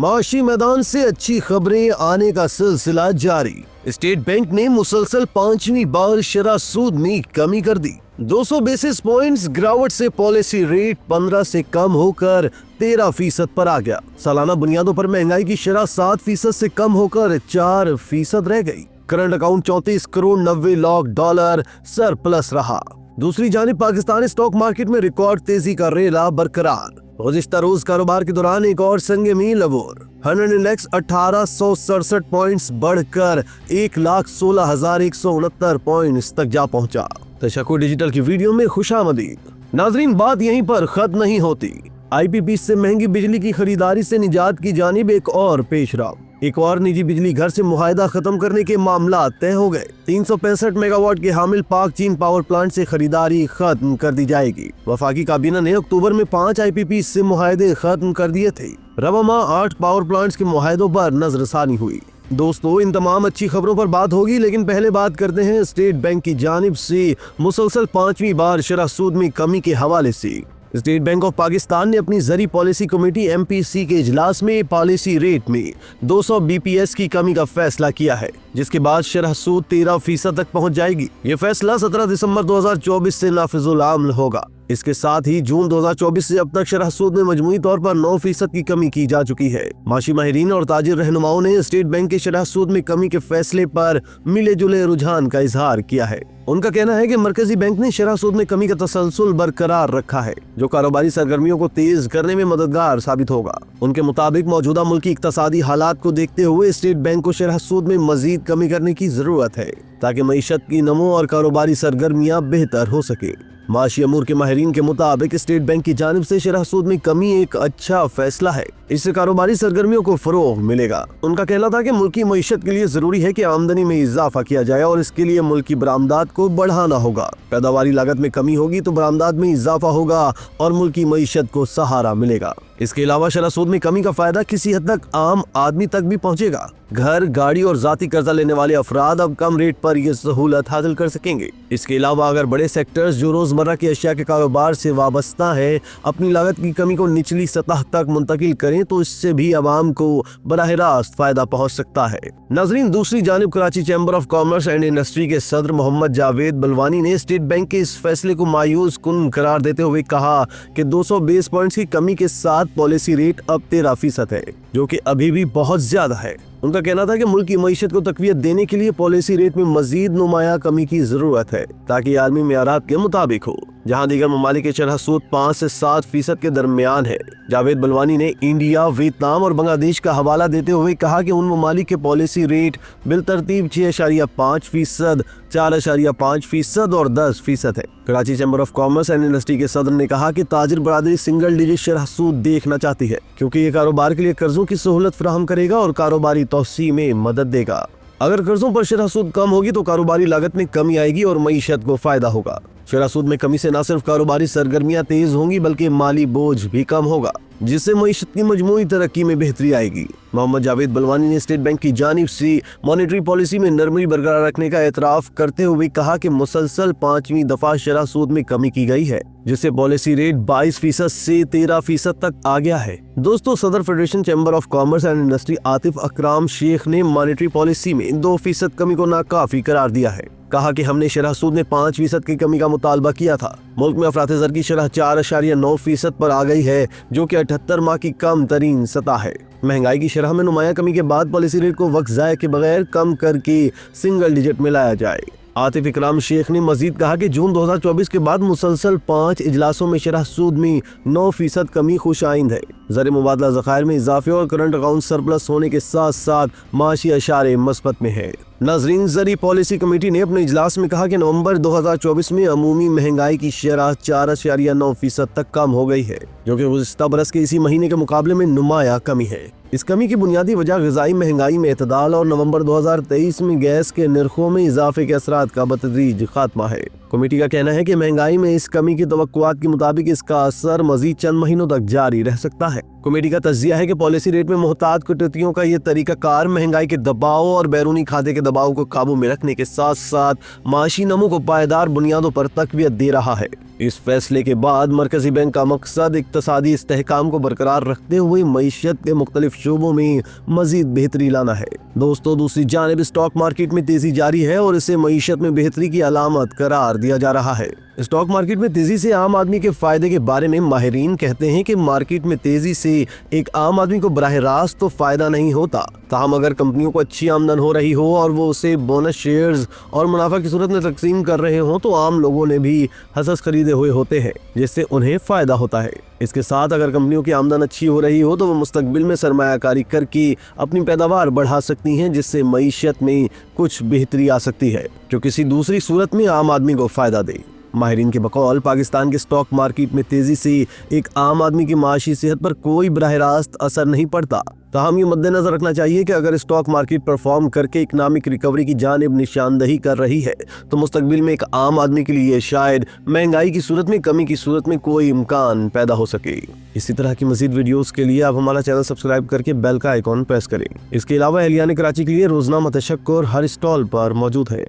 माशी मैदान से अच्छी खबरें आने का सिलसिला जारी। स्टेट बैंक ने मुसलसल 5वीं बार शरह सूद में कमी कर दी। 200 बेसिस पॉइंट्स गिरावट से पॉलिसी रेट 15 से कम होकर 13% पर आ गया। सालाना बुनियादों पर महंगाई की शरह 7% से कम होकर 4% रह गई। Current account 34 crore 90 lakh dollar surplus रहा। दूसरी जानिब पाकिस्तानी स्टॉक मार्केट में रिकॉर्ड तेजी का रेला बरकरार। गुज़िश्ता रोज कारोबार के दौरान एक और संग मील अबूर। 100 इंडेक्स 1867 पॉइंट्स बढ़कर 1,16,169 पॉइंट्स तक जा पहुंचा। तशक्कुर डिजिटल की वीडियो में खुशामदीद। नाजरीन, बात यहीं पर खत्म नहीं होती। IPP से महंगी बिजली की खरीदारी से निजात की जानिब एक और पेशरफ। एक और निजी बिजली घर से मुआहदा खत्म करने के मामला तय हो गए। 365 मेगावाट के हामिल पाक चीन पावर प्लांट से खरीदारी खत्म कर दी जाएगी। वफाकी काबीना ने अक्टूबर में 5 IPP से मुआहदे खत्म कर दिए थे। रवा माह 8 पावर प्लांट्स के मुआहदों पर नजरसानी हुई। दोस्तों, इन तमाम अच्छी खबरों पर बात होगी, लेकिन पहले बात करते हैं स्टेट बैंक की जानिब से मुसलसल 5वीं बार शरह सूद में कमी के हवाले से। स्टेट बैंक ऑफ पाकिस्तान ने अपनी जरी पॉलिसी कमेटी MPC के इजलास में पॉलिसी रेट में 200 BPS की कमी का फैसला किया है, जिसके बाद शरह सूद 13% तक पहुंच जाएगी। ये फैसला 17 दिसंबर 2024 से नाफिजुल अमल होगा। इसके साथ ही जून 2024 से अब तक शरह सूद में मजमूई तौर पर 9% की कमी की जा चुकी है। माशी माहिरीन और ताजिर रहनुमाओं ने स्टेट बैंक के शरह सूद में कमी के फैसले पर मिले जुले रुझान का इजहार किया है। उनका कहना है कि मरकजी बैंक ने शरह सूद में कमी का तसलसल बरकरार रखा है, जो कारोबारी सरगर्मियों को तेज करने में मददगार साबित होगा। उनके मुताबिक मौजूदा मुल्की इक्तसादी हालात को देखते हुए स्टेट बैंक को शरह सूद में मजीद कमी करने की जरूरत है, ताकि मईशत की नमो और कारोबारी सरगर्मियां बेहतर हो सके। माशी अमूर के माहिरीन के मुताबिक स्टेट बैंक की जानिब से शरह सूद में कमी एक अच्छा फैसला है। इससे कारोबारी सरगर्मियों को फरोग मिलेगा। उनका कहना था कि मुल्की मईशत के लिए जरूरी है कि आमदनी में इजाफा किया जाए और इसके लिए मुल्की बरामदात को बढ़ाना होगा। पैदावारी लागत में कमी होगी तो बरामदात में इजाफा होगा और मुल्की मईशत को सहारा मिलेगा। इसके अलावा शरह सूद में कमी का फायदा किसी हद तक आम आदमी तक भी पहुंचेगा। घर, गाड़ी और जाती कर्जा लेने वाले अफराद अब कम रेट पर यह सहूलत हासिल कर सकेंगे। इसके अलावा अगर बड़े सेक्टर्स जो रोजमर्रा की अशिया के कारोबार से वाबस्ता है अपनी लागत की कमी को निचली सतह तक मुंतकिल करें तो इससे भी अवाम को बराह रास्त फायदा पहुंच सकता है। नाजरीन, दूसरी जानिब Karachi chamber of commerce and industry के सदर मोहम्मद जावेद बलवानी ने स्टेट बैंक के इस फैसले को मायूस कुन करार देते हुए कहा कि 200 बेस पॉइंट्स की कमी के साथ पॉलिसी रेट अब 13% है, जो कि अभी भी बहुत ज्यादा है। उनका कहना था कि मुल्क की मईशत को तकवीत देने के लिए पॉलिसी रेट में मजीद नुमाया कमी की जरूरत है, ताकि आलमी मेयारात के मुताबिक हो, जहां दीगर ममालिक के शरह सूद 5 से 7% के दरमियान है। जावेद बलवानी ने इंडिया, वियतनाम और बांग्लादेश का हवाला देते हुए कहा कि उन ममालिक के पॉलिसी रेट बिलतरतीब 6.5%, 4.5% और 10% है। Karachi chamber of commerce and industry के सदर ने कहा कि ताजिर बरादरी सिंगल डिजिट शरह सूद देखना चाहती है, क्योंकि ये कारोबार के लिए कर्जों की सहूलत फराहम करेगा और कारोबारी तौसी में मदद देगा। अगर कर्जों पर शरह सूद कम होगी तो कारोबारी लागत में कमी आएगी और मईशत को फायदा होगा। शरह सूद में कमी से न सिर्फ कारोबारी सरगर्मियां तेज होंगी बल्कि माली बोझ भी कम होगा, जिससे मईशत की मजमूई तरक्की में बेहतरी आएगी। मोहम्मद जावेद बलवानी ने स्टेट बैंक की जानिब से मॉनेटरी पॉलिसी में नरमी बरकरार रखने का एतराफ करते हुए कहा कि मुसलसल 5वीं दफा शरह सूद में कमी की गई है, जिससे पॉलिसी रेट 22% से 13% तक आ गया है। दोस्तों, सदर federation chamber of commerce and industry Atif Akram Shaikh ने मॉनेटरी पॉलिसी में 2% कमी को नाकाफी करार दिया है। कहा कि हमने शरह सूद में 5% की कमी का मुतालबा किया था। मुल्क में अफरात ज़र की शरह 4.9% पर आ गई है, जो कि 78 माह की कम तरीन सतह है। महंगाई की शरह में नुमाया कमी के बाद पॉलिसी रेट को वक्त ज़ाय के बगैर कम करके सिंगल डिजिट में लाया जाए। आतिफ इकराम शेख ने मजीद कहा कि जून 2024 के बाद मुसलसल 5 इजलासों में शरह सूद में 9% कमी खुश आइंद है। ज़र मुबादला ज़खायर में इजाफे और करंट अकाउंट सरप्लस होने के साथ साथ माशी अशारे मस्बत में है। नाजरीन, ज़री पॉलिसी कमेटी ने अपने इजलास में कहा कि नवंबर 2024 में अमूमी महंगाई की शरह 4.9% तक कम हो गई है, जो कि गुज़िश्ता बरस के इसी महीने के मुकाबले में नुमाया कमी है। इस कमी की बुनियादी वजह ग़िज़ाई महंगाई में एतदाल और नवंबर 2023 में गैस के निर्खों में इजाफे के असरात का बतदरीज खात्मा है। कमेटी का कहना है कि महंगाई में इस कमी की तवक्कुआत के मुताबिक इसका असर मजीद चंद महीनों तक जारी रह सकता है। कमेटी का तज्जिया है कि पॉलिसी रेट में मोहतात कटौतियों का ये तरीकाकार महंगाई के दबाव और बैरूनी खाते के दबाव को काबू में रखने के साथ साथ माशी नमो को पायदार बुनियादों पर तकवीत दे रहा है। इस फैसले के बाद मरकजी बैंक का मकसद इक्तसादी इस्तेहकाम को बरकरार रखते हुए मईशत के मुख्तलिफ शोबों में मजीद बेहतरी लाना है। दोस्तों, दूसरी जानिब स्टॉक मार्केट में तेजी जारी है और इसे मईशत में बेहतरी की अलामत करार दिया जा रहा है। स्टॉक मार्केट में तेजी से आम आदमी के फायदे के बारे में माहिरीन कहते हैं कि मार्केट में तेजी से एक आम आदमी को बराह रास्त तो फायदा नहीं होता, ताहम अगर कंपनियों को अच्छी आमदन हो रही हो और वो उसे बोनस शेयर्स और मुनाफा की सूरत में तकसीम कर रहे हो तो आम लोगों ने भी हसस खरीदे हुए होते हैं, जिससे उन्हें फायदा होता है। इसके साथ अगर कंपनियों की आमदन अच्छी हो रही हो तो वो मुस्तकबिल में सरमायाकारी करके अपनी पैदावार बढ़ा सकती हैं, जिससे मईशत में कुछ बेहतरी आ सकती है जो किसी दूसरी सूरत में आम आदमी को फायदा दे। माहिरीन के बकौल पाकिस्तान के स्टॉक मार्केट में तेजी से एक आम आदमी की माशी सेहत पर कोई बराह रास्त असर नहीं पड़ता। ताहम ये मद्देनजर रखना चाहिए कि अगर स्टॉक मार्केट परफॉर्म करके इकनॉमिक रिकवरी की जानिब निशानदही कर रही है तो मुस्तकबिल में एक आम आदमी के लिए शायद महंगाई की सूरत में कमी की सूरत में कोई इम्कान पैदा हो सके। इसी तरह की मजीद वीडियोस के लिए आप हमारा चैनल सब्सक्राइब करके बेल का आइकॉन प्रेस करें। इसके अलावा एहलियान कराची के लिए रोजनामा तशक्कुर हर स्टॉल पर मौजूद है।